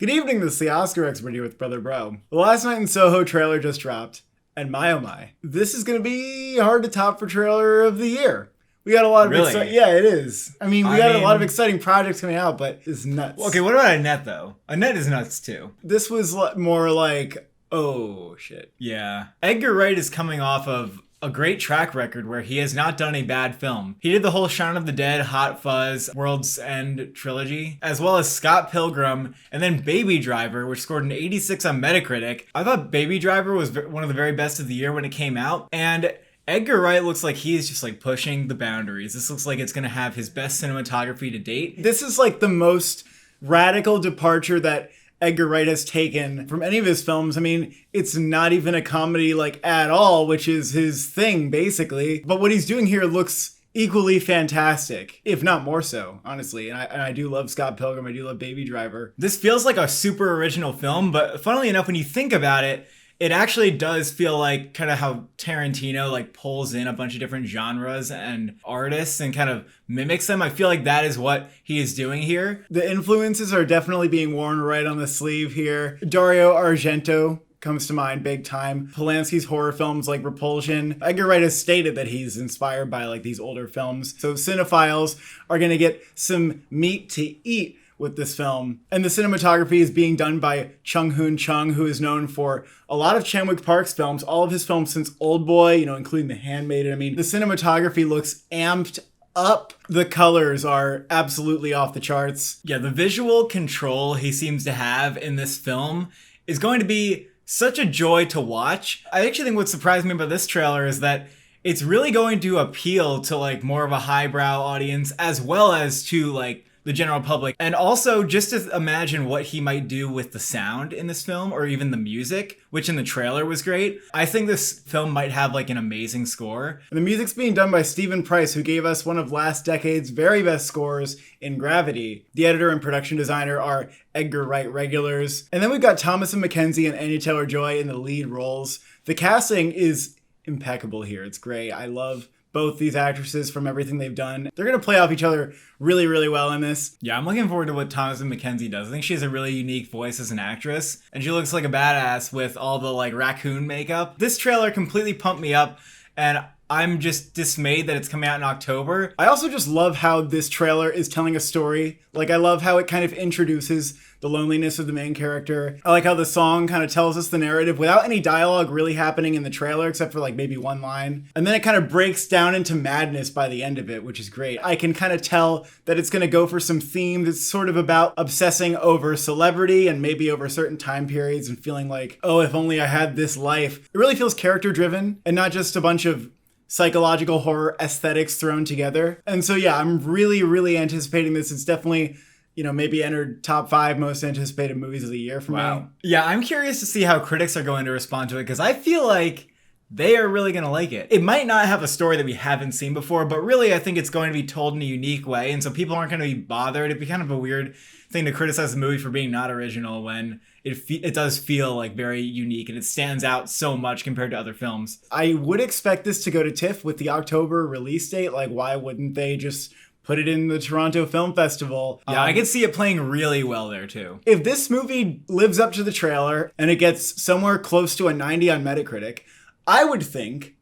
Good evening, this is the Oscar expert here with Brother Bro. The Last Night in Soho trailer just dropped, and my oh my, this is going to be hard to top for trailer of the year. We got a lot of yeah, it is. I mean, we got a lot of exciting projects coming out, but it's nuts. Okay, what about Annette though? Annette is nuts too. This was more like, oh shit. Yeah. Edgar Wright is coming off of a great track record where he has not done a bad film. He did the whole Shaun of the Dead, Hot Fuzz, World's End trilogy, as well as Scott Pilgrim, and then Baby Driver, which scored an 86 on Metacritic. I thought Baby Driver was one of the very best of the year when it came out, and Edgar Wright looks like he is just like pushing the boundaries. This looks like it's going to have his best cinematography to date. This is like the most radical departure that Edgar Wright has taken from any of his films. I mean, it's not even a comedy like at all, which is his thing basically. But what he's doing here looks equally fantastic, if not more so, honestly. And I do love Scott Pilgrim. I do love Baby Driver. This feels like a super original film, but funnily enough, when you think about it, it actually does feel like kind of how Tarantino like pulls in a bunch of different genres and artists and kind of mimics them. I feel like that is what he is doing here. The influences are definitely being worn right on the sleeve here. Dario Argento comes to mind big time. Polanski's horror films like Repulsion. Edgar Wright has stated that he's inspired by like these older films. So cinephiles are going to get some meat to eat with this film. And the cinematography is being done by Chung Hoon Chung, who is known for a lot of Chan-wook Park's films, all of his films since Old Boy, including The Handmaiden. I mean, the cinematography looks amped up. The colors are absolutely off the charts. Yeah, the visual control he seems to have in this film is going to be such a joy to watch. I actually think what surprised me about this trailer is that it's really going to appeal to like more of a highbrow audience as well as to like the general public. And also just to imagine what he might do with the sound in this film or even the music, which in the trailer was great. I think this film might have like an amazing score. And the music's being done by Stephen Price, who gave us one of last decade's very best scores in Gravity. The editor and production designer are Edgar Wright regulars. And then we've got Thomasin McKenzie and Anya Taylor-Joy in the lead roles. The casting is impeccable here. It's great. I love both these actresses from everything they've done. They're going to play off each other really, really well in this. Yeah, I'm looking forward to what Thomasin McKenzie does. I think she has a really unique voice as an actress, and she looks like a badass with all the like raccoon makeup. This trailer completely pumped me up, and I'm just dismayed that it's coming out in October. I also just love how this trailer is telling a story. Like, I love how it kind of introduces the loneliness of the main character. I like how the song kind of tells us the narrative without any dialogue really happening in the trailer, except for like maybe one line. And then it kind of breaks down into madness by the end of it, which is great. I can kind of tell that it's going to go for some theme that's sort of about obsessing over celebrity and maybe over certain time periods and feeling like, oh, if only I had this life. It really feels character driven and not just a bunch of psychological horror aesthetics thrown together. And so, yeah, I'm really, really anticipating this. It's definitely, maybe entered top 5 most anticipated movies of the year for me. Yeah, I'm curious to see how critics are going to respond to it because I feel like they are really going to like it. It might not have a story that we haven't seen before, but really I think it's going to be told in a unique way. And so people aren't going to be bothered. It'd be kind of a weird thing to criticize the movie for being not original when it does feel like very unique and it stands out so much compared to other films. I would expect this to go to TIFF with the October release date. Like, why wouldn't they just put it in the Toronto Film Festival? Yeah, I could see it playing really well there too. If this movie lives up to the trailer and it gets somewhere close to a 90 on Metacritic, I would think,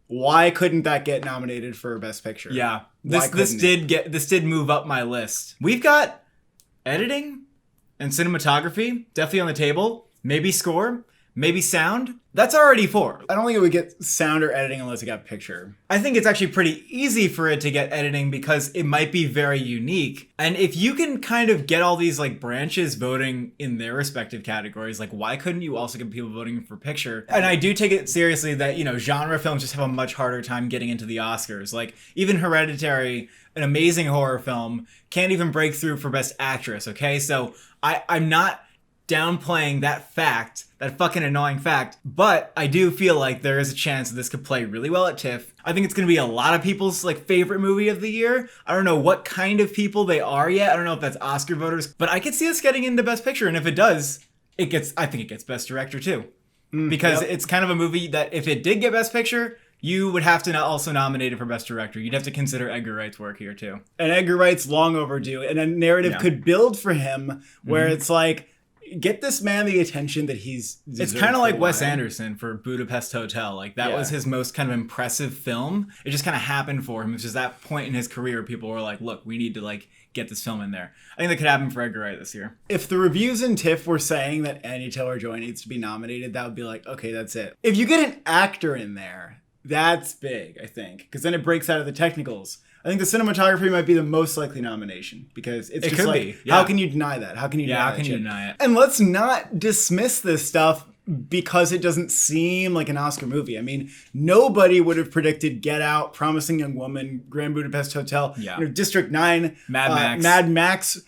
why couldn't that get nominated for Best Picture? Yeah, this did move up my list. We've got editing and cinematography definitely on the table. Maybe score, maybe sound. That's already 4. I don't think it would get sound or editing unless it got picture. I think it's actually pretty easy for it to get editing because it might be very unique. And if you can kind of get all these like branches voting in their respective categories, like why couldn't you also get people voting for picture? And I do take it seriously that, genre films just have a much harder time getting into the Oscars. Like even Hereditary, an amazing horror film, can't even break through for Best Actress, okay? So I'm not downplaying that fact, that fucking annoying fact, but I do feel like there is a chance that this could play really well at TIFF. I think it's going to be a lot of people's like favorite movie of the year. I don't know what kind of people they are yet. I don't know if that's Oscar voters, but I could see us getting into Best Picture, and if it does, I think it gets Best Director too. Because it's kind of a movie that if it did get Best Picture, you would have to also nominate it for Best Director. You'd have to consider Edgar Wright's work here too. And Edgar Wright's long overdue, and a narrative could build for him where it's like, get this man the attention that he's deserved. It's kind of for a like Wes while. Anderson for Budapest Hotel. Like that Yeah. was his most kind of impressive film. It just kind of happened for him. It's just that point in his career, people were like, look, we need to like get this film in there. I think that could happen for Edgar Wright this year. If the reviews in TIFF were saying that Anya Taylor-Joy needs to be nominated, that would be like, okay, that's it. If you get an actor in there, that's big, I think, because then it breaks out of the technicals. I think the cinematography might be the most likely nomination because it's just could like, be, yeah. how can you deny that? How can you deny How that can you shit? deny it? And let's not dismiss this stuff because it doesn't seem like an Oscar movie. I mean, nobody would have predicted Get Out, Promising Young Woman, Grand Budapest Hotel, Yeah. District 9, Mad Max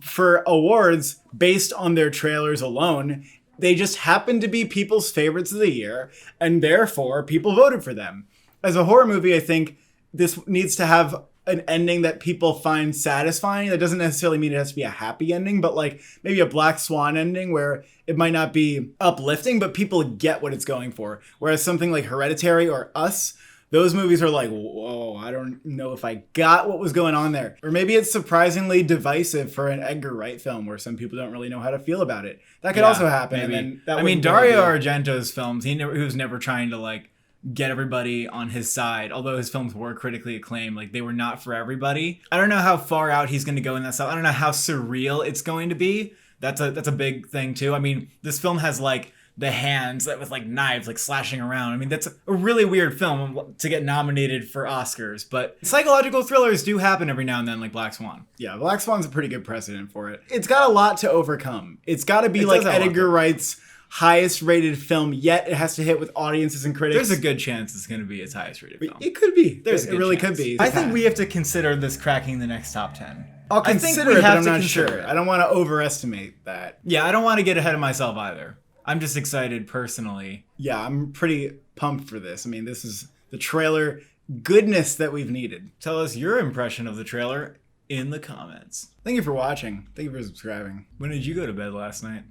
for awards based on their trailers alone. They just happen to be people's favorites of the year, and therefore people voted for them. As a horror movie, I think this needs to have an ending that people find satisfying. That doesn't necessarily mean it has to be a happy ending, but like maybe a Black Swan ending where it might not be uplifting, but people get what it's going for. Whereas something like Hereditary or Us, those movies are like, whoa, I don't know if I got what was going on there. Or maybe it's surprisingly divisive for an Edgar Wright film where some people don't really know how to feel about it. That could also happen. Maybe. And then that I mean, wouldn't Dario really be- Argento's films, he was never trying to like get everybody on his side. Although his films were critically acclaimed, like they were not for everybody. I don't know how far out he's going to go in that stuff. I don't know how surreal it's going to be. That's a big thing too. I mean, this film has like the hands that with like knives like slashing around. I mean, that's a really weird film to get nominated for Oscars, but psychological thrillers do happen every now and then, like Black Swan. Yeah, Black Swan's a pretty good precedent for it. It's got a lot to overcome. It's got to be like does have a lot Edgar Wright's highest rated film, yet it has to hit with audiences and critics. There's a good chance it's going to be its highest rated film. It could be. There's a It good really chance. could be. I think we have to consider this cracking the next top 10. I'll I think consider we it, but have I'm to not consider sure. it. I don't want to overestimate that. Yeah, I don't want to get ahead of myself either. I'm just excited personally. Yeah, I'm pretty pumped for this. I mean, this is the trailer goodness that we've needed. Tell us your impression of the trailer in the comments. Thank you for watching. Thank you for subscribing. When did you go to bed last night?